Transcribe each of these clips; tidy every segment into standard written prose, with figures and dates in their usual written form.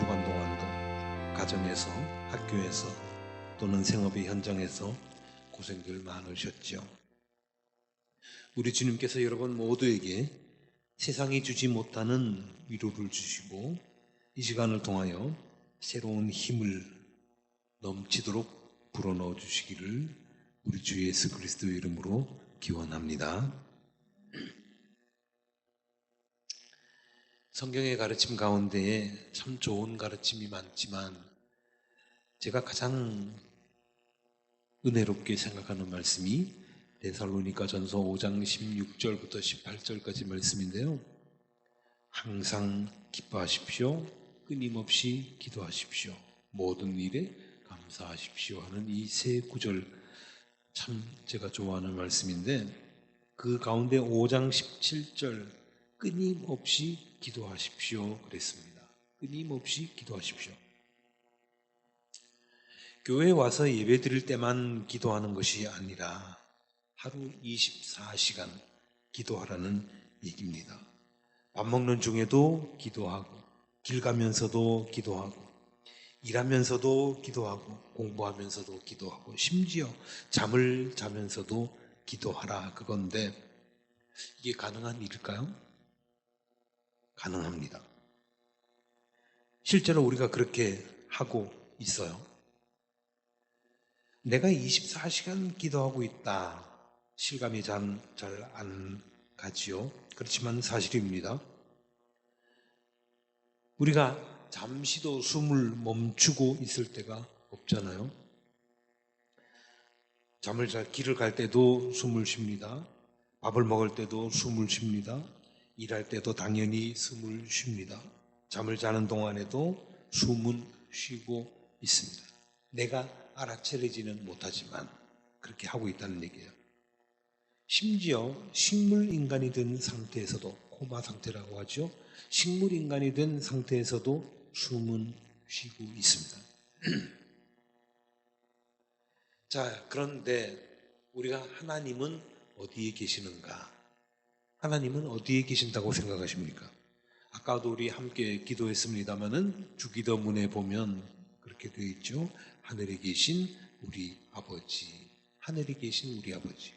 주간 동안도 가정에서, 학교에서 또는 생업의 현장에서 고생들 많으셨죠. 우리 주님께서 여러분 모두에게 세상이 주지 못하는 위로를 주시고 이 시간을 통하여 새로운 힘을 넘치도록 불어넣어 주시기를 우리 주 예수 그리스도의 이름으로 기원합니다. 성경의 가르침 가운데에 참 좋은 가르침이 많지만 제가 가장 은혜롭게 생각하는 말씀이 데살로니가전서 5장 16절부터 18절까지 말씀인데요. 항상 기뻐하십시오. 끊임없이 기도하십시오. 모든 일에 감사하십시오 하는 이 세 구절 참 제가 좋아하는 말씀인데 그 가운데 5장 17절 끊임없이 기도하십시오 그랬습니다. 끊임없이 기도하십시오. 교회에 와서 예배 드릴 때만 기도하는 것이 아니라 하루 24시간 기도하라는 얘기입니다. 밥 먹는 중에도 기도하고, 길 가면서도 기도하고, 일하면서도 기도하고, 공부하면서도 기도하고, 심지어 잠을 자면서도 기도하라 그건데 이게 가능한 일일까요? 가능합니다. 실제로 우리가 그렇게 하고 있어요. 내가 24시간 기도하고 있다. 실감이 잘 안 가지요. 그렇지만 사실입니다. 우리가 잠시도 숨을 멈추고 있을 때가 없잖아요. 길을 갈 때도 숨을 쉽니다. 밥을 먹을 때도 숨을 쉽니다. 일할 때도 당연히 숨을 쉽니다. 잠을 자는 동안에도 숨은 쉬고 있습니다. 내가 알아차리지는 못하지만 그렇게 하고 있다는 얘기예요. 심지어 식물인간이 된 상태에서도, 코마 상태라고 하죠. 식물인간이 된 상태에서도 숨은 쉬고 있습니다. 자, 그런데 우리가 하나님은 어디에 계시는가? 하나님은 어디에 계신다고 생각하십니까? 아까도 우리 함께 기도했습니다마는 주기도문에 보면 그렇게 되어 있죠. 하늘에 계신 우리 아버지, 하늘에 계신 우리 아버지.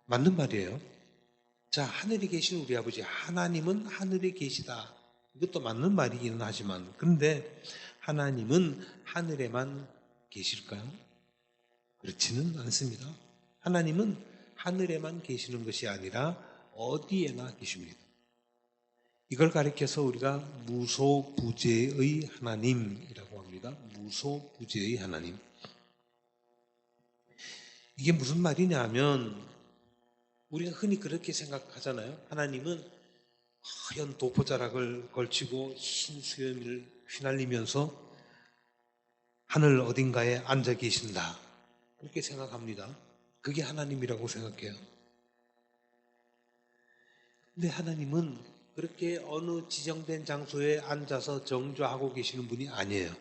맞는 말이에요. 자, 하늘에 계신 우리 아버지, 하나님은 하늘에 계시다. 이것도 맞는 말이기는 하지만, 그런데 하나님은 하늘에만 계실까요? 그렇지는 않습니다. 하나님은 하늘에만 계시는 것이 아니라 어디에나 계십니다. 이걸 가리켜서 우리가 무소부재의 하나님이라고 합니다. 무소부재의 하나님. 이게 무슨 말이냐 하면 우리가 흔히 그렇게 생각하잖아요. 하나님은 하얀 도포자락을 걸치고 흰 수염을 휘날리면서 하늘 어딘가에 앉아 계신다. 그렇게 생각합니다. 그게 하나님이라고 생각해요. 근데 하나님은 그렇게 어느 지정된 장소에 앉아서 정죄하고 계시는 분이 아니에요.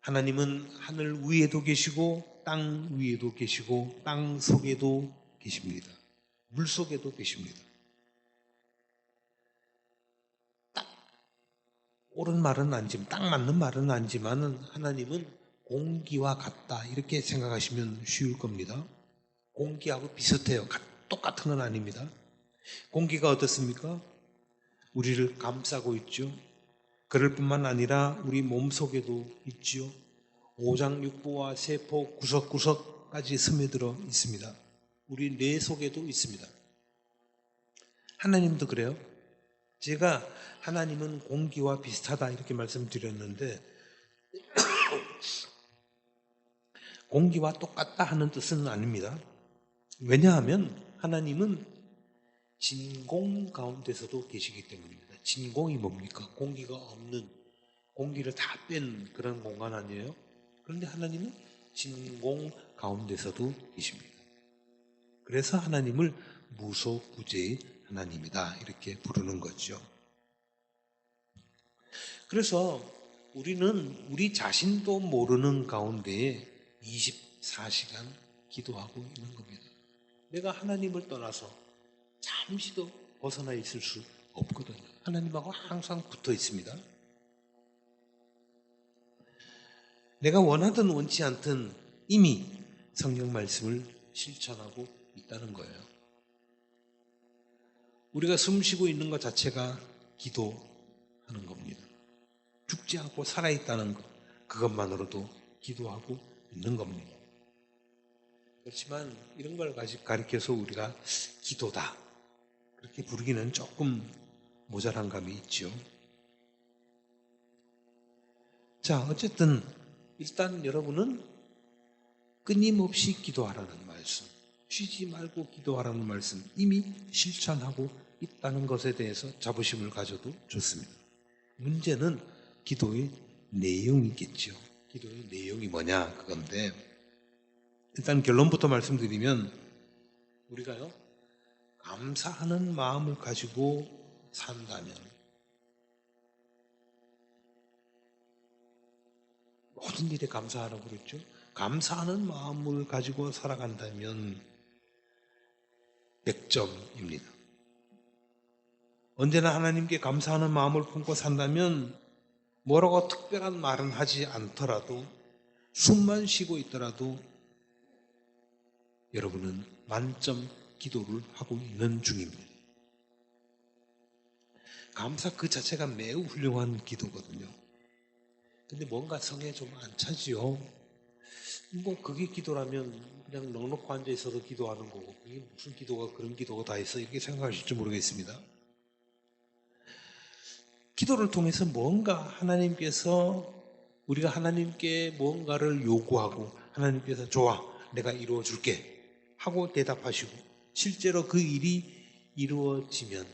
하나님은 하늘 위에도 계시고 땅 위에도 계시고 땅 속에도 계십니다. 물 속에도 계십니다. 딱 옳은 말은 아니지만, 딱 맞는 말은 아니지만 하나님은 공기와 같다 이렇게 생각하시면 쉬울 겁니다. 공기하고 비슷해요. 똑같은 건 아닙니다. 공기가 어떻습니까? 우리를 감싸고 있죠. 그럴 뿐만 아니라 우리 몸속에도 있지요. 오장육부와 세포 구석구석까지 스며들어 있습니다. 우리 뇌 속에도 있습니다. 하나님도 그래요. 제가 하나님은 공기와 비슷하다 이렇게 말씀드렸는데 공기와 똑같다 하는 뜻은 아닙니다. 왜냐하면 하나님은 진공 가운데서도 계시기 때문입니다. 진공이 뭡니까? 공기가 없는, 공기를 다 뺀 그런 공간 아니에요? 그런데 하나님은 진공 가운데서도 계십니다. 그래서 하나님을 무소부재의 하나님이다 이렇게 부르는 거죠. 그래서 우리는 우리 자신도 모르는 가운데에 24시간 기도하고 있는 겁니다. 내가 하나님을 떠나서 잠시도 벗어나 있을 수 없거든요. 하나님하고 항상 붙어 있습니다. 내가 원하든 원치 않든 이미 성경 말씀을 실천하고 있다는 거예요. 우리가 숨 쉬고 있는 것 자체가 기도하는 겁니다. 죽지 않고 살아있다는 것, 그것만으로도 기도하고 있는 겁니다. 그렇지만 이런 걸 가리켜서 우리가 기도다, 그렇게 부르기는 조금 모자란 감이 있죠. 자, 어쨌든 일단 여러분은 끊임없이 기도하라는 말씀, 쉬지 말고 기도하라는 말씀 이미 실천하고 있다는 것에 대해서 자부심을 가져도 좋습니다. 문제는 기도의 내용이겠죠. 기도의 내용이 뭐냐, 그건데 일단 결론부터 말씀드리면 우리가요, 감사하는 마음을 가지고 산다면, 모든 일에 감사하라고 그랬죠. 감사하는 마음을 가지고 살아간다면 100점입니다. 언제나 하나님께 감사하는 마음을 품고 산다면 뭐라고 특별한 말은 하지 않더라도, 숨만 쉬고 있더라도 여러분은 만점 기도를 하고 있는 중입니다. 감사 그 자체가 매우 훌륭한 기도거든요. 근데 뭔가 성에 좀 안 차지요. 뭐 그게 기도라면 그냥 넉넉히 앉아 있어도 기도하는 거고, 그게 무슨 기도가 그런 기도가 다 있어, 이렇게 생각하실지 모르겠습니다. 기도를 통해서 뭔가 하나님께서, 우리가 하나님께 뭔가를 요구하고 하나님께서 좋아, 내가 이루어 줄게 하고 대답하시고 실제로 그 일이 이루어지면,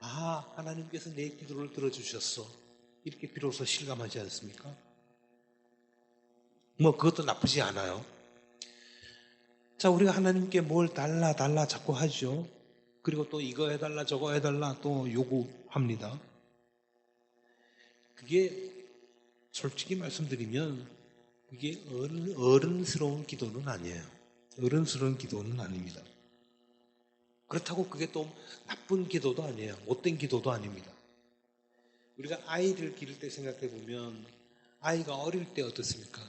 아, 하나님께서 내 기도를 들어주셨어, 이렇게 비로소 실감하지 않습니까? 뭐 그것도 나쁘지 않아요. 자, 우리가 하나님께 뭘 달라 자꾸 하죠. 그리고 또 이거 해달라 저거 해달라 또 요구합니다. 그게 솔직히 말씀드리면 그게 어른스러운 기도는 아니에요. 어른스러운 기도는 아닙니다. 그렇다고 그게 또 나쁜 기도도 아니에요. 못된 기도도 아닙니다. 우리가 아이를 기를 때 생각해 보면 아이가 어릴 때 어떻습니까?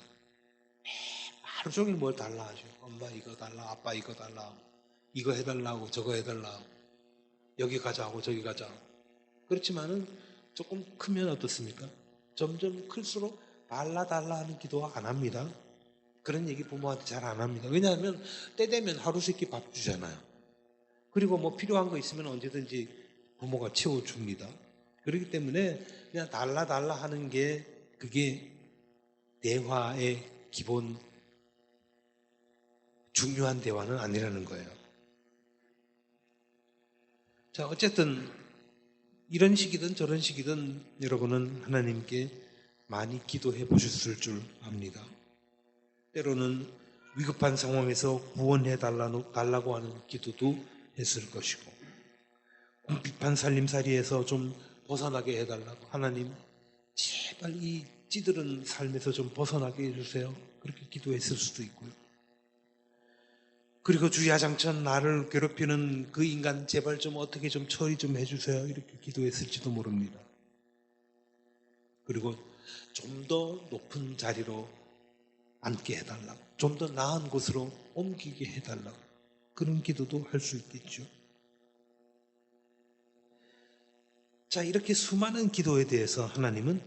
하루 종일 뭘 달라 하죠. 엄마 이거 달라, 아빠 이거 달라, 이거 해달라고 저거 해달라고, 여기 가자고 저기 가자고. 그렇지만은 조금 크면 어떻습니까? 점점 클수록 달라 하는 기도 안 합니다. 그런 얘기 부모한테 잘 안 합니다. 왜냐하면 때 되면 하루 세끼 밥 주잖아요. 그리고 뭐 필요한 거 있으면 언제든지 부모가 채워줍니다. 그렇기 때문에 그냥 달라 하는 게 그게 대화의 기본 중요한 대화는 아니라는 거예요. 자, 어쨌든 이런 식이든 저런 식이든 여러분은 하나님께 많이 기도해 보셨을 줄 압니다. 때로는 위급한 상황에서 구원해 달라고 하는 기도도 했을 것이고, 궁핍한 살림살이에서 좀 벗어나게 해달라고, 하나님 제발 이 찌들은 삶에서 좀 벗어나게 해주세요, 그렇게 기도했을 수도 있고요. 그리고 주야장천 나를 괴롭히는 그 인간 제발 좀 어떻게 좀 처리 좀 해주세요, 이렇게 기도했을지도 모릅니다. 그리고 좀 더 높은 자리로 앉게 해달라고, 좀 더 나은 곳으로 옮기게 해달라고, 그런 기도도 할 수 있겠죠. 자, 이렇게 수많은 기도에 대해서 하나님은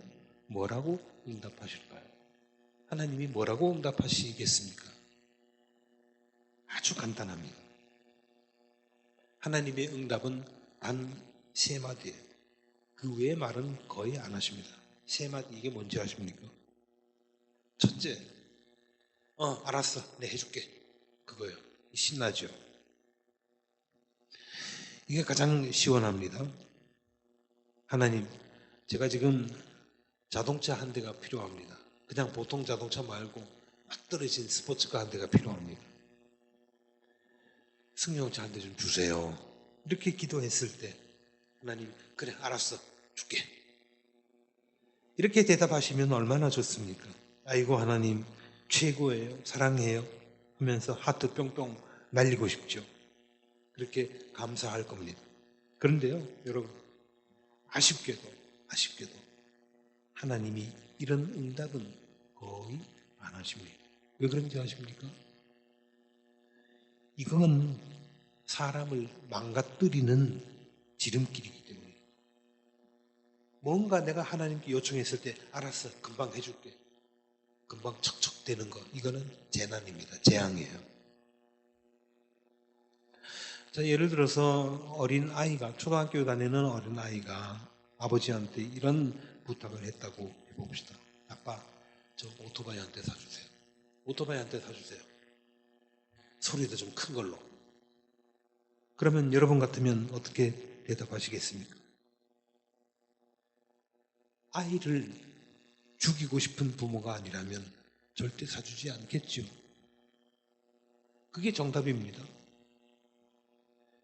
뭐라고 응답하실까요? 하나님이 뭐라고 응답하시겠습니까? 아주 간단합니다. 하나님의 응답은 단 3마디예요. 그 외의 말은 거의 안 하십니다. 3마디, 이게 뭔지 아십니까? 첫째, 알았어, 내 해줄게, 그거예요. 신나죠? 이게 가장 시원합니다. 하나님, 제가 지금 자동차 한 대가 필요합니다. 그냥 보통 자동차 말고 막 떨어진 스포츠카 한 대가 필요합니다. 승용차 한 대 좀 주세요. 이렇게 기도했을 때 하나님, 그래 알았어, 줄게, 이렇게 대답하시면 얼마나 좋습니까? 아이고 하나님 최고예요, 사랑해요 하면서 하트 뿅뿅 날리고 싶죠. 그렇게 감사할 겁니다. 그런데요, 여러분, 아쉽게도 하나님이 이런 응답은 거의 안 하십니다. 왜 그런지 아십니까? 이건 사람을 망가뜨리는 지름길이기 때문에 뭔가 내가 하나님께 요청했을 때 알았어, 금방 해줄게, 금방 척척되는 거, 이거는 재난입니다. 재앙이에요. 자, 예를 들어서 어린 아이가, 초등학교 다니는 어린 아이가 아버지한테 이런 부탁을 했다고 해봅시다. 아빠, 저 오토바이 한 대 사주세요. 오토바이 한 대 사주세요. 소리도 좀 큰 걸로. 그러면 여러분 같으면 어떻게 대답하시겠습니까? 아이를 죽이고 싶은 부모가 아니라면 절대 사주지 않겠죠. 그게 정답입니다.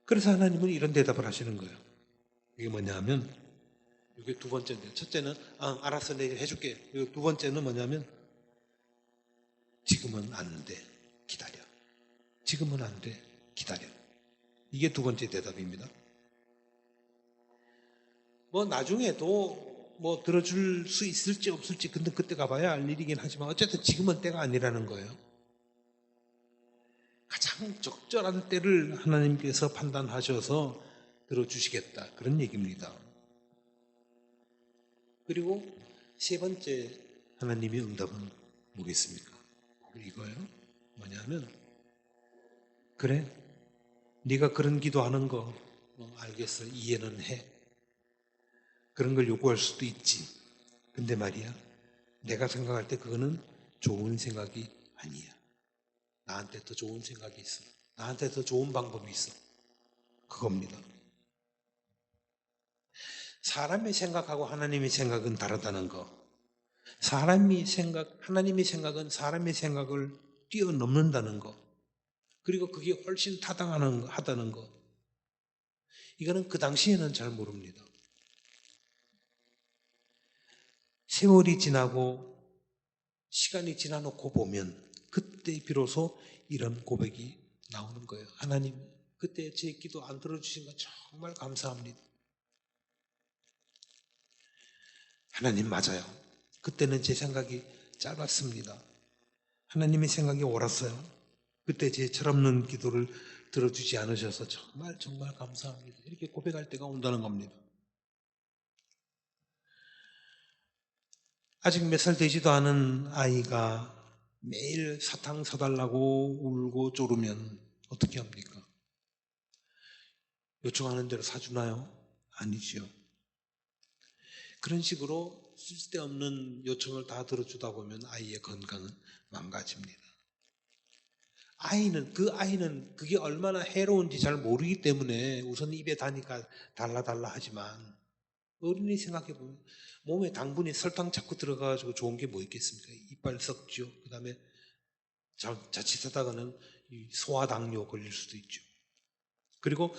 그래서 하나님은 이런 대답을 하시는 거예요. 이게 뭐냐면, 이게 두 번째인데, 첫째는 알았어, 내가 해줄게. 그리고 두 번째는 뭐냐면, 지금은 안 돼, 기다려. 지금은 안 돼, 기다려. 이게 두 번째 대답입니다. 뭐 나중에도 뭐 들어줄 수 있을지 없을지 근데 그때 가봐야 알 일이긴 하지만 어쨌든 지금은 때가 아니라는 거예요. 가장 적절한 때를 하나님께서 판단하셔서 들어주시겠다, 그런 얘기입니다. 그리고 세 번째 하나님의 응답은 뭐겠습니까? 이거예요. 뭐냐면, 그래, 네가 그런 기도하는 거 알겠어, 이해는 해. 그런 걸 요구할 수도 있지. 근데 말이야, 내가 생각할 때 그거는 좋은 생각이 아니야. 나한테 더 좋은 생각이 있어. 나한테 더 좋은 방법이 있어. 그겁니다. 사람의 생각하고 하나님의 생각은 다르다는 거. 하나님의 생각은 사람의 생각을 뛰어넘는다는 거. 그리고 그게 훨씬 타당하다는 거. 이거는 그 당시에는 잘 모릅니다. 세월이 지나고 시간이 지나놓고 보면 그때 비로소 이런 고백이 나오는 거예요. 하나님, 그때 제 기도 안 들어주신 거 정말 감사합니다. 하나님, 맞아요. 그때는 제 생각이 짧았습니다. 하나님의 생각이 옳았어요. 그때 제 철없는 기도를 들어주지 않으셔서 정말 정말 감사합니다. 이렇게 고백할 때가 온다는 겁니다. 아직 몇 살 되지도 않은 아이가 매일 사탕 사달라고 울고 쪼르면 어떻게 합니까? 요청하는 대로 사주나요? 아니지요. 그런 식으로 쓸데없는 요청을 다 들어주다 보면 아이의 건강은 망가집니다. 그 아이는 그게 얼마나 해로운지 잘 모르기 때문에 우선 입에 다니까 달라달라 하지만, 어른이 생각해보면 몸에 당분이 설탕 자꾸 들어가가지고 좋은 게 뭐 있겠습니까? 이빨 썩죠. 그 다음에 자칫하다가는 소화당뇨 걸릴 수도 있죠. 그리고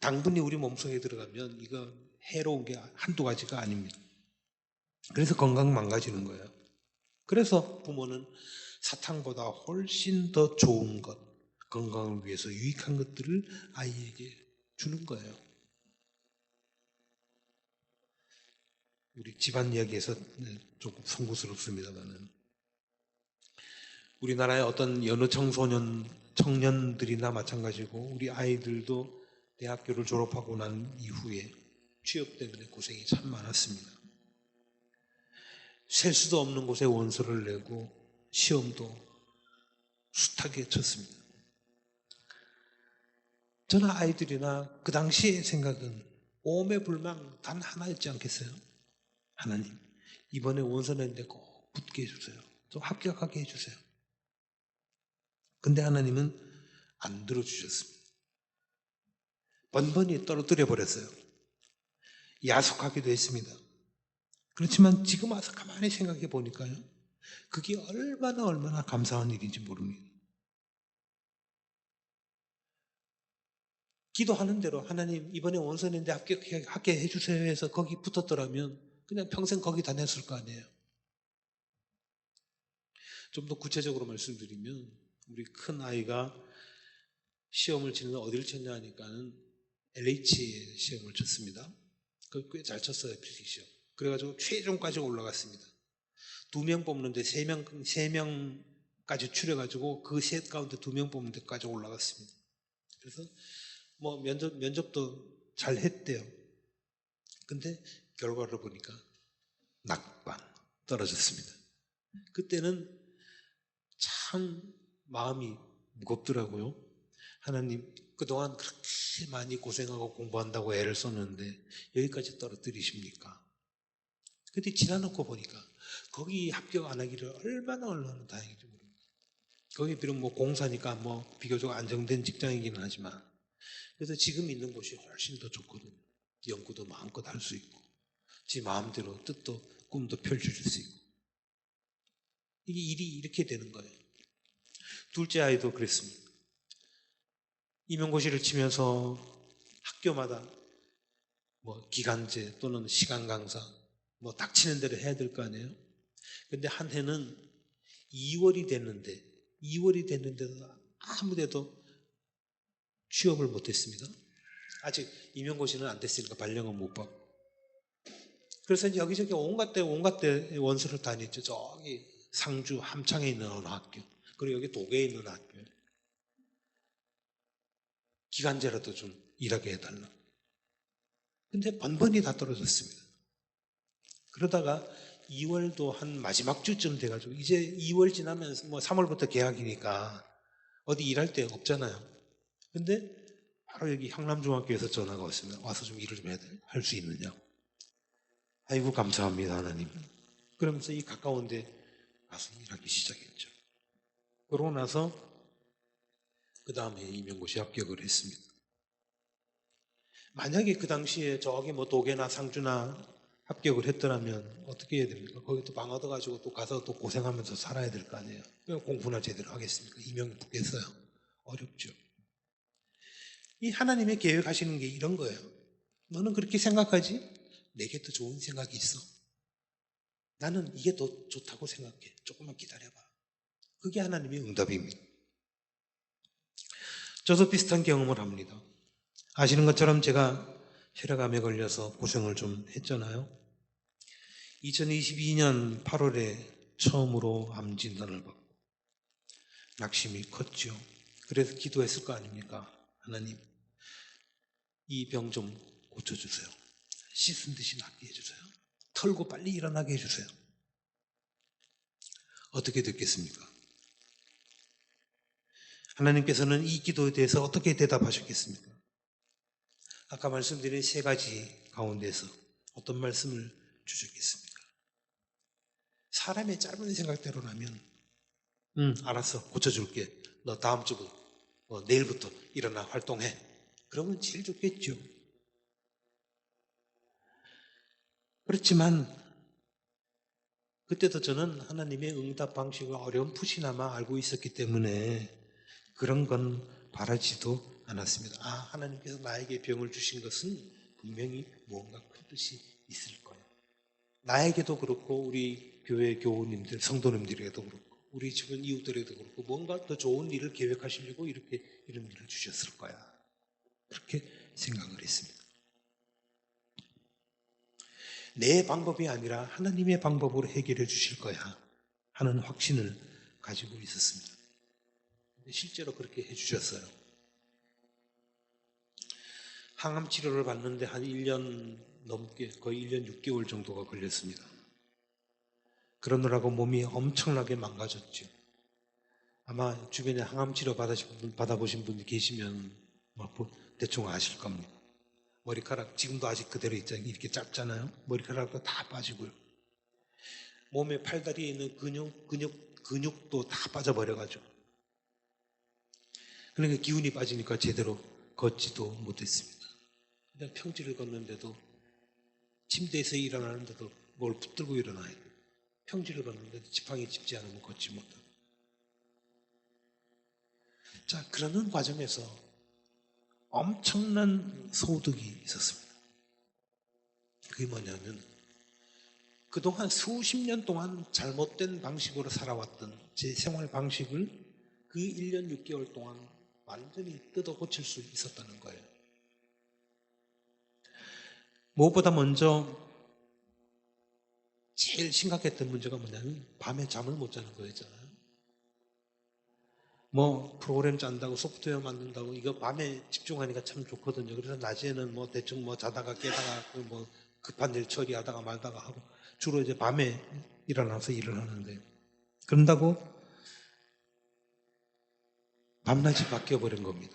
당분이 우리 몸속에 들어가면 이거 해로운 게 한두 가지가 아닙니다. 그래서 건강 망가지는 거예요. 그래서 부모는 사탕보다 훨씬 더 좋은 것, 건강을 위해서 유익한 것들을 아이에게 주는 거예요. 우리 집안 이야기에서 조금 송구스럽습니다만은, 우리나라의 어떤 여느 청년들이나 마찬가지고 우리 아이들도 대학교를 졸업하고 난 이후에 취업 때문에 고생이 참 많았습니다. 셀 수도 없는 곳에 원서를 내고 시험도 숱하게 쳤습니다. 저는 아이들이나 그 당시의 생각은 오매불망 단 하나였지 않겠어요? 하나님, 이번에 원서 냈는데 꼭 붙게 해주세요. 좀 합격하게 해주세요. 근데 하나님은 안 들어주셨습니다. 번번이 떨어뜨려 버렸어요. 야속하기도 했습니다. 그렇지만 지금 와서 가만히 생각해 보니까요, 그게 얼마나 감사한 일인지 모릅니다. 기도하는 대로 하나님 이번에 원서 냈는데 합격하게 해주세요 해서 거기 붙었더라면 그냥 평생 거기 다녔을 거 아니에요. 좀 더 구체적으로 말씀드리면, 우리 큰 아이가 시험을 치는데 어디를 쳤냐 하니까는 LH에 시험을 쳤습니다. 꽤 잘 쳤어요, 필기 시험. 그래가지고 최종까지 올라갔습니다. 2명 뽑는데 3명까지 추려가지고 그 셋 가운데 2명 뽑는 데까지 올라갔습니다. 그래서 뭐 면접도 잘 했대요. 근데 결과를 보니까 낙방, 떨어졌습니다. 그때는 참 마음이 무겁더라고요. 하나님, 그동안 그렇게 많이 고생하고 공부한다고 애를 썼는데 여기까지 떨어뜨리십니까? 근데 지나놓고 보니까 거기 합격 안 하기를 얼마나 다행인지 모릅니다. 거기 비록 뭐 공사니까 뭐 비교적 안정된 직장이기는 하지만 그래서 지금 있는 곳이 훨씬 더 좋거든요. 연구도 마음껏 할 수 있고 지 마음대로 뜻도 꿈도 펼쳐질 수 있고 이게 일이 이렇게 되는 거예요. 둘째 아이도 그랬습니다. 임용고시를 치면서 학교마다 뭐 기간제 또는 시간 강사 뭐 닥치는 대로 해야 될 거 아니에요. 근데 한 해는 2월이 됐는데도 아무데도 취업을 못했습니다. 아직 임용고시는 안 됐으니까 발령은 못 받고. 그래서 여기저기 온갖 데 원서를 다녔죠. 저기 상주 함창에 있는 어느 학교, 그리고 여기 도계에 있는 학교. 기간제라도 좀 일하게 해달라. 근데 번번이 다 떨어졌습니다. 그러다가 2월도 한 마지막 주쯤 돼가지고 이제 2월 지나면 뭐 3월부터 개학이니까 어디 일할 데 없잖아요. 근데 바로 여기 향남중학교에서 전화가 왔습니다. 와서 좀 일을 좀 할 수 있느냐. 아이고 감사합니다 하나님. 그러면서 이 가까운 데 가서 일하기 시작했죠. 그러고 나서 그 다음에 임용고시 합격을 했습니다. 만약에 그 당시에 저기 뭐 도계나 상주나 합격을 했더라면 어떻게 해야 됩니까? 거기 또 방 얻어가지고 또 가서 또 고생하면서 살아야 될 거 아니에요. 공부나 제대로 하겠습니까? 임용이 붙겠어요? 어렵죠. 이 하나님의 계획하시는 게 이런 거예요. 너는 그렇게 생각하지? 내게 더 좋은 생각이 있어. 나는 이게 더 좋다고 생각해. 조금만 기다려봐. 그게 하나님의 응답입니다. 저도 비슷한 경험을 합니다. 아시는 것처럼 제가 혈액암에 걸려서 고생을 좀 했잖아요. 2022년 8월에 처음으로 암 진단을 받고 낙심이 컸죠. 그래서 기도했을 거 아닙니까? 하나님, 이 병 좀 고쳐주세요. 씻은 듯이 낫게 해주세요. 털고 빨리 일어나게 해주세요. 어떻게 됐겠습니까? 하나님께서는 이 기도에 대해서 어떻게 대답하셨겠습니까? 아까 말씀드린 세 가지 가운데서 어떤 말씀을 주셨겠습니까? 사람의 짧은 생각대로라면 알았어, 고쳐줄게. 너 다음 주부터 내일부터 일어나 활동해. 그러면 제일 좋겠죠. 그렇지만 그때도 저는 하나님의 응답 방식을 어렴풋이나마 알고 있었기 때문에 그런 건 바라지도 않았습니다. 하나님께서 나에게 병을 주신 것은 분명히 무언가 큰 뜻이 있을 거예요. 나에게도 그렇고 우리 교회 교우님들, 성도님들에게도 그렇고 우리 주변 이웃들에게도 그렇고 뭔가 더 좋은 일을 계획하시려고 이렇게 이런 일을 주셨을 거야. 그렇게 생각을 했습니다. 내 방법이 아니라 하나님의 방법으로 해결해 주실 거야 하는 확신을 가지고 있었습니다. 실제로 그렇게 해주셨어요. 항암 치료를 받는데 한 1년 넘게, 거의 1년 6개월 정도가 걸렸습니다. 그러느라고 몸이 엄청나게 망가졌죠. 아마 주변에 항암 치료 받아보신 분이 계시면 대충 아실 겁니다. 머리카락 지금도 아직 그대로 있잖아요. 이렇게 짧잖아요. 머리카락도 다 빠지고요. 몸에 팔다리에 있는 근육도 다 빠져버려가지고. 그러니까 기운이 빠지니까 제대로 걷지도 못했습니다. 그냥 평지를 걷는데도 침대에서 일어나는데도 뭘 붙들고 일어나야 돼요. 평지를 걷는데도 지팡이 짚지 않으면 걷지 못하고. 자, 그러는 과정에서 엄청난 소득이 있었습니다. 그게 뭐냐면 그동안 수십 년 동안 잘못된 방식으로 살아왔던 제 생활 방식을 그 1년 6개월 동안 완전히 뜯어 고칠 수 있었다는 거예요. 무엇보다 먼저 제일 심각했던 문제가 뭐냐면 밤에 잠을 못 자는 거였잖아요. 뭐 프로그램 짠다고 소프트웨어 만든다고 이거 밤에 집중하니까 참 좋거든요. 그래서 낮에는 뭐 대충 뭐 자다가 깨다가 뭐 급한 일 처리하다가 말다가 하고 주로 이제 밤에 일어나서 일을 하는데 그런다고 밤낮이 바뀌어 버린 겁니다.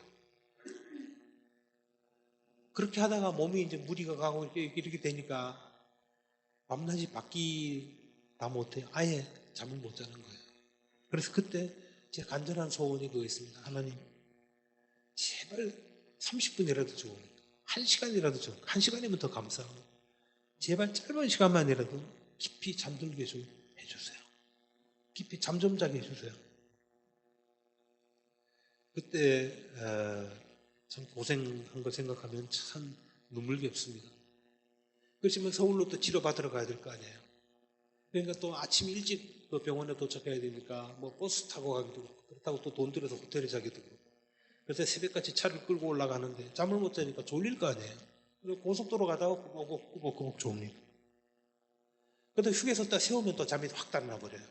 그렇게 하다가 몸이 이제 무리가 가고 이렇게 되니까 밤낮이 바뀌다 못해 아예 잠을 못 자는 거예요. 그래서 그때 제 간절한 소원이 그거였습니다. 하나님, 제발 30분이라도 좋으니까 1시간이라도 좋으니까 1시간이면 더 감사하고 제발 짧은 시간만이라도 깊이 잠들게 좀 해주세요. 깊이 잠 좀 자게 해주세요. 그때 참 고생한 거 생각하면 참 눈물겹습니다. 그렇지만 서울로 또 치료받으러 가야 될 거 아니에요. 그러니까 또 아침 일찍 그 병원에 도착해야 되니까 뭐 버스 타고 가기도 그렇고 그렇다고 또 돈 들여서 호텔에 자기도 그렇고 그래서 새벽같이 차를 끌고 올라가는데 잠을 못 자니까 졸릴 거 아니에요. 그리고 고속도로 가다가 꾸벅꾸벅 졸립니다. 그런데 휴게소 딱 세우면 또 잠이 확 달아나 버려요.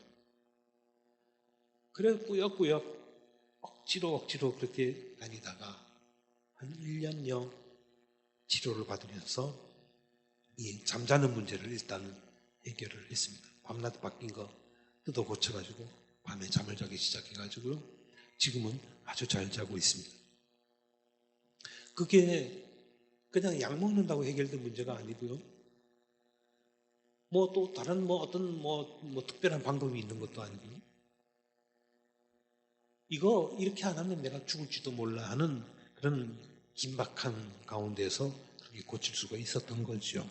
그래 꾸역꾸역 억지로 그렇게 다니다가 한 1년여 치료를 받으면서 이 잠자는 문제를 일단 해결을 했습니다. 밤낮 바뀐 거 뜯어 고쳐가지고 밤에 잠을 자기 시작해가지고요. 지금은 아주 잘 자고 있습니다. 그게 그냥 약 먹는다고 해결된 문제가 아니고요. 뭐 또 다른 뭐 어떤 뭐 특별한 방법이 있는 것도 아니고요. 이거 이렇게 안 하면 내가 죽을지도 몰라 하는 그런 긴박한 가운데서 그렇게 고칠 수가 있었던 거죠.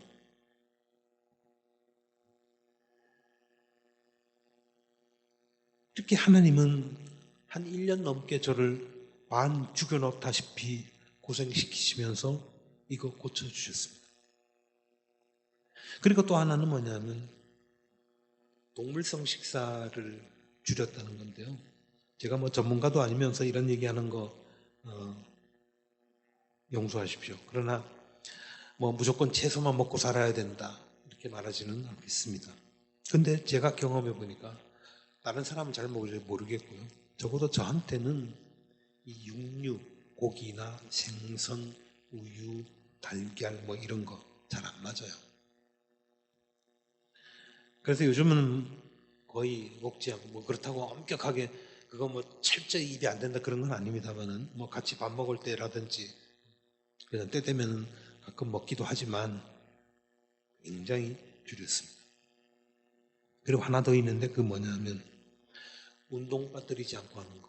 이렇게 하나님은 한 1년 넘게 저를 반 죽여놓다시피 고생시키시면서 이거 고쳐주셨습니다. 그리고 또 하나는 뭐냐면 동물성 식사를 줄였다는 건데요. 제가 뭐 전문가도 아니면서 이런 얘기하는 거 용서하십시오. 그러나 뭐 무조건 채소만 먹고 살아야 된다 이렇게 말하지는 않겠습니다. 근데 제가 경험해 보니까 다른 사람은 잘 모르겠고요. 적어도 저한테는 이 육류, 고기나 생선, 우유, 달걀 뭐 이런 거 잘 안 맞아요. 그래서 요즘은 거의 먹지 않고 뭐 그렇다고 엄격하게 그거 뭐 철저히 입이 안 된다 그런 건 아닙니다만은 뭐 같이 밥 먹을 때라든지 그냥 때 되면 가끔 먹기도 하지만 굉장히 줄였습니다. 그리고 하나 더 있는데 그 뭐냐면 운동 빠뜨리지 않고 하는 거.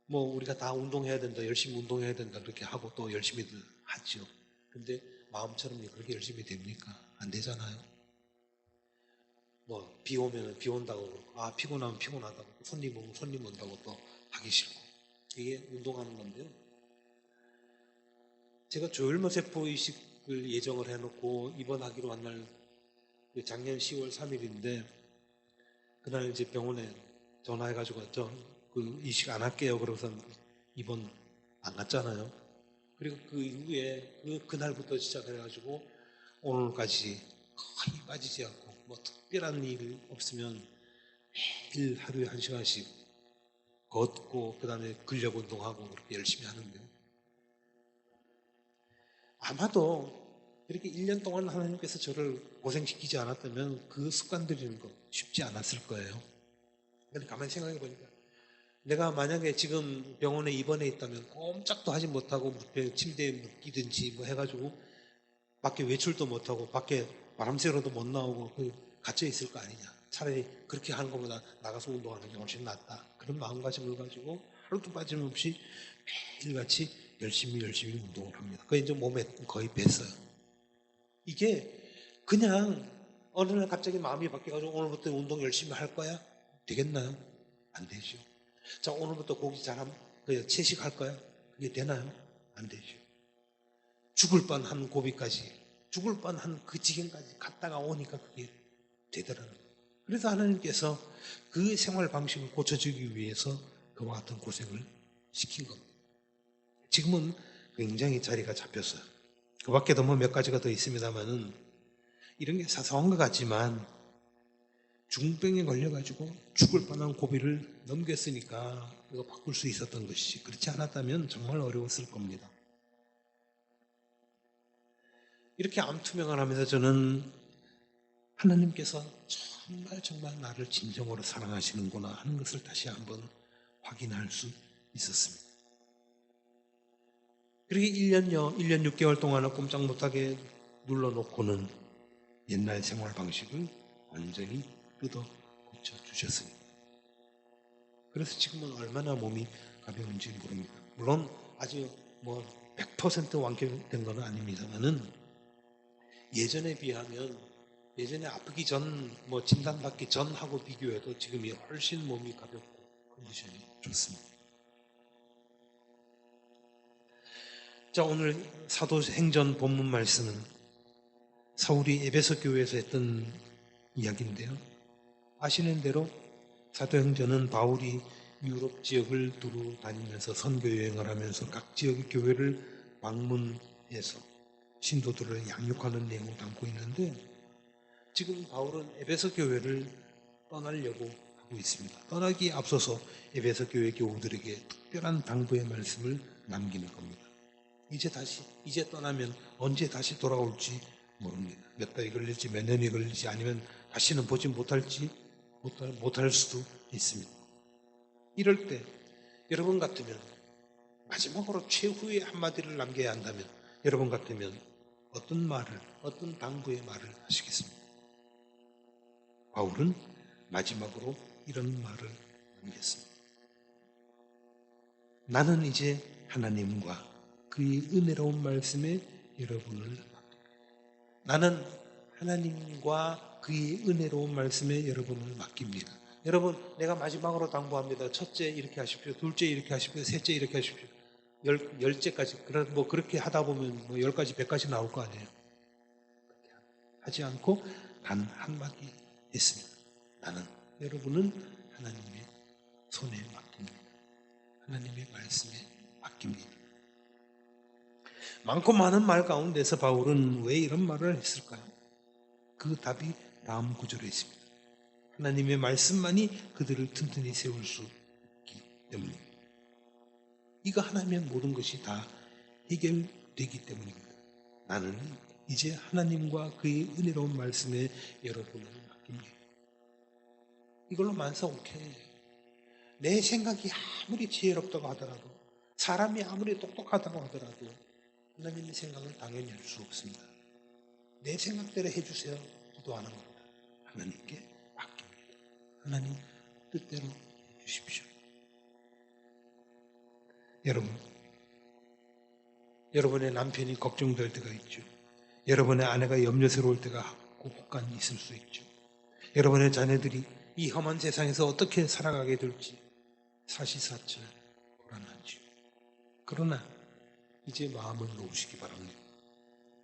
뭐 우리가 다 운동해야 된다, 열심히 운동해야 된다 그렇게 하고 또 열심히들 하죠. 근데 마음처럼 그렇게 열심히 됩니까? 안 되잖아요. 뭐 비 오면 비 온다고 그러고 아 피곤하면 피곤하다고 손님 오면 손님 온다고 또 하기 싫고 이게 운동하는 건데요. 제가 조혈모세포 이식을 예정을 해놓고 입원하기로 한 날 작년 10월 3일인데 그날 이제 병원에 전화해가지고 저 그 이식 안 할게요. 그러고서 입원 안 갔잖아요. 그리고 그 이후에 그날부터 시작해가지고 오늘까지 거의 빠지지 않고 뭐 특별한 일 없으면 매일 하루에 1시간씩 걷고 그 다음에 근력 운동하고 그렇게 열심히 하는데요. 아마도 이렇게 1년 동안 하나님께서 저를 고생시키지 않았다면 그 습관 들이는 거 쉽지 않았을 거예요. 근데 가만히 생각해 보니까 내가 만약에 지금 병원에 입원해 있다면 꼼짝도 하지 못하고 침대에 묶이든지 뭐 해가지고 밖에 외출도 못하고 밖에 바람 쐬러도 못 나오고 갇혀 있을 거 아니냐. 차라리 그렇게 하는 것보다 나가서 운동하는 게 훨씬 낫다. 그런 마음가짐을 가지고 하루도 빠짐없이 매일같이 열심히 운동을 합니다. 그게 이제 몸에 거의 뱄어요. 이게 그냥 어느 날 갑자기 마음이 바뀌어가지고 오늘부터 운동 열심히 할 거야? 되겠나요? 안 되죠. 자, 오늘부터 고기 잘하면 채식할 거야? 그게 되나요? 안 되죠. 죽을 뻔한 고비까지, 죽을 뻔한 그 지경까지 갔다가 오니까 그게 되더라고요. 그래서 하나님께서 그 생활 방식을 고쳐주기 위해서 그와 같은 고생을 시킨 겁니다. 지금은 굉장히 자리가 잡혔어요. 그 밖에도 뭐 몇 가지가 더 있습니다만은 이런 게 사소한 것 같지만 중병에 걸려가지고 죽을 뻔한 고비를 넘겼으니까 이거 바꿀 수 있었던 것이지. 그렇지 않았다면 정말 어려웠을 겁니다. 이렇게 암투명을 하면서 저는 하나님께서 정말 나를 진정으로 사랑하시는구나 하는 것을 다시 한번 확인할 수 있었습니다. 그렇게 1년 6개월 동안은 꼼짝 못하게 눌러놓고는 옛날 생활 방식을 완전히 뜯어 고쳐 주셨습니다. 그래서 지금은 얼마나 몸이 가벼운지 모릅니다. 물론 아직 뭐 100% 완쾌된 건 아닙니다만은 예전에 비하면 예전에 아프기 전, 뭐 진단받기 전하고 비교해도 지금이 훨씬 몸이 가볍고 컨디션이 좋습니다. 자, 오늘 사도행전 본문 말씀은 사울이 에베소 교회에서 했던 이야기인데요. 아시는 대로 사도행전은 바울이 유럽 지역을 두루 다니면서 선교 여행을 하면서 각 지역의 교회를 방문해서 신도들을 양육하는 내용을 담고 있는데 지금 바울은 에베소 교회를 떠나려고 하고 있습니다. 떠나기에 앞서서 에베소 교회 교우들에게 특별한 당부의 말씀을 남기는 겁니다. 이제 떠나면 언제 다시 돌아올지 모릅니다. 몇 달이 걸릴지 몇 년이 걸릴지 아니면 다시는 보지 못할 수도 있습니다. 이럴 때 여러분 같으면 마지막으로 최후의 한마디를 남겨야 한다면 여러분 같으면 어떤 당부의 말을 하시겠습니까? 바울은 마지막으로 이런 말을 남겼습니다. 나는 이제 하나님과 그의 은혜로운 말씀에 여러분을 맡깁니다. 나는 하나님과 그의 은혜로운 말씀에 여러분을 맡깁니다. 여러분, 내가 마지막으로 당부합니다. 첫째 이렇게 하십시오. 둘째 이렇게 하십시오. 셋째 이렇게 하십시오. 열째까지. 뭐 그렇게 하다 보면 뭐 10가지, 100가지 나올 거 아니에요. 하지 않고 단 한마디 했습니다. 나는 여러분은 하나님의 손에 맡깁니다. 하나님의 말씀에 맡깁니다. 많고 많은 말 가운데서 바울은 왜 이런 말을 했을까요? 그 답이 다음 구절에 있습니다. 하나님의 말씀만이 그들을 튼튼히 세울 수 있기 때문입니다. 이거 하나면 모든 것이 다 해결되기 때문입니다. 나는 이제 하나님과 그의 은혜로운 말씀에 여러분을 맡깁니다. 이걸로 만사 오케이. 내 생각이 아무리 지혜롭다고 하더라도 사람이 아무리 똑똑하다고 하더라도 하나님의 생각은 당연히 할 수 없습니다. 내 생각대로 해주세요. 기도하는 겁니다. 하나님께 맡깁니다. 하나님 뜻대로 해주십시오. 여러분의 남편이 걱정될 때가 있죠. 여러분의 아내가 염려스러울 때가 혹간 있을 수 있죠. 여러분의 자녀들이 이 험한 세상에서 어떻게 살아가게 될지 사시사철 불안하죠. 그러나 이제 마음을 놓으시기 바랍니다.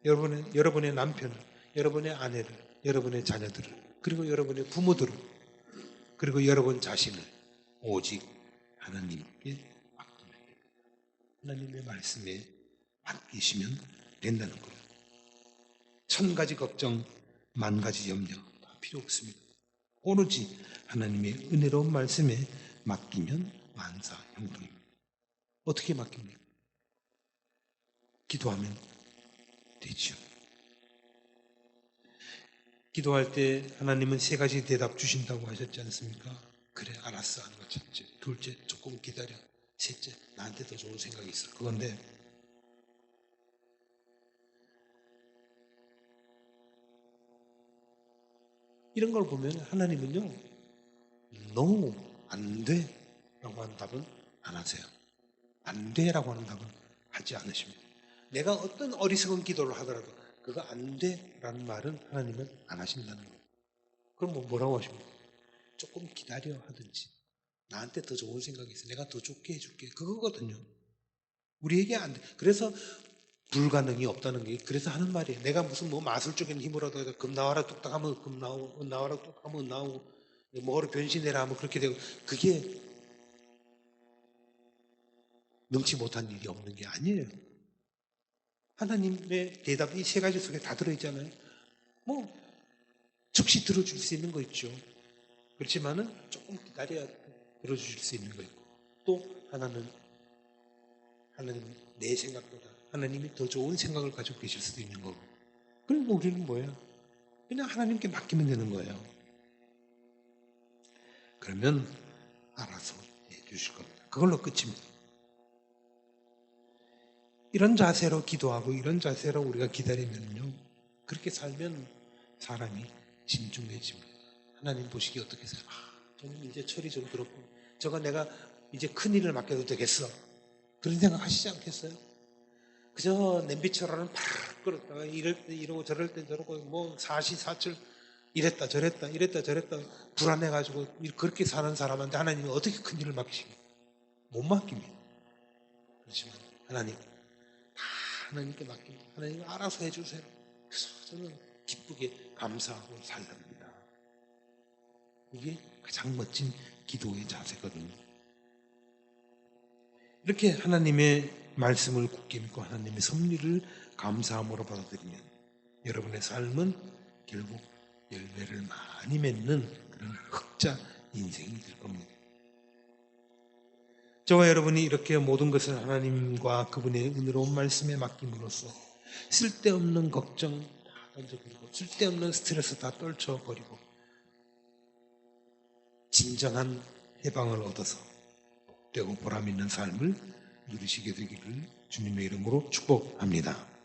여러분의 남편을, 여러분의 아내를, 여러분의 자녀들을, 그리고 여러분의 부모들을, 그리고 여러분 자신을 오직 하나님께 맡기면 됩니다. 하나님의 말씀에 맡기시면 된다는 거예요. 1000가지 걱정, 10,000가지 염려 다 필요 없습니다. 오로지 하나님의 은혜로운 말씀에 맡기면 만사형통입니다. 어떻게 맡깁니까? 기도하면 되죠. 기도할 때 하나님은 3가지 대답 주신다고 하셨지 않습니까? 그래, 알았어 하는 거 첫째. 둘째, 조금 기다려. 셋째, 나한테 더 좋은 생각이 있어. 그건데 이런 걸 보면 하나님은요, no, 안 돼 라고 하는 답은 안 하세요. 안 돼 라고 하는 답은 하지 않으십니다. 내가 어떤 어리석은 기도를 하더라도 그거 안 돼 라는 말은 하나님은 안 하신다는 거예요. 그럼 뭐라고 하십니까? 조금 기다려 하든지 나한테 더 좋은 생각이 있어. 내가 더 좋게 해줄게. 그거거든요. 우리에게 안 돼. 그래서 불가능이 없다는 게 그래서 하는 말이에요. 내가 무슨 뭐 마술적인 힘으로 금 나와라 뚝딱 하면 금 나오고 은 나와라 뚝딱 하면 은 나오고 뭐로 변신해라 하면 그렇게 되고 그게 능치 못한 일이 없는 게 아니에요. 하나님의 대답이 세 가지 속에 다 들어있잖아요. 뭐 즉시 들어줄 수 있는 거 있죠. 그렇지만은 조금 기다려야 들어주실 수 있는 거 있고, 또 하나는 하나님 내 생각보다 하나님이 더 좋은 생각을 가지고 계실 수도 있는 거고. 그럼 우리는 뭐예요? 그냥 하나님께 맡기면 되는 거예요. 그러면 알아서 해주실 겁니다. 그걸로 끝입니다. 이런 자세로 기도하고 이런 자세로 우리가 기다리면요, 그렇게 살면 사람이 진중해집니다. 하나님 보시기에 어떻게 해요? 저는 이제 철이 좀 들었고 저가 내가 이제 큰 일을 맡겨도 되겠어, 그런 생각 하시지 않겠어요? 그저 냄비처럼 팍 끓었다가 이럴 때 이러고 저럴 때 저러고 뭐 사시사철 이랬다 저랬다 불안해가지고 그렇게 사는 사람한테 하나님이 어떻게 큰 일을 맡기십니까? 못 맡깁니다. 그렇지만 하나님 다 하나님께 맡깁니다. 하나님 알아서 해주세요. 그래서 저는 기쁘게 감사하고 살랍니다. 이게 가장 멋진 기도의 자세거든요. 이렇게 하나님의 말씀을 굳게 믿고 하나님의 섭리를 감사함으로 받아들이면 여러분의 삶은 결국 열매를 많이 맺는 그런 흑자 인생이 될 겁니다. 저와 여러분이 이렇게 모든 것을 하나님과 그분의 은혜로운 말씀에 맡김으로써 쓸데없는 걱정 다 던져버리고 쓸데없는 스트레스 다 떨쳐버리고 진정한 해방을 얻어서 복되고 보람 있는 삶을 누리시게 되기를 주님의 이름으로 축복합니다.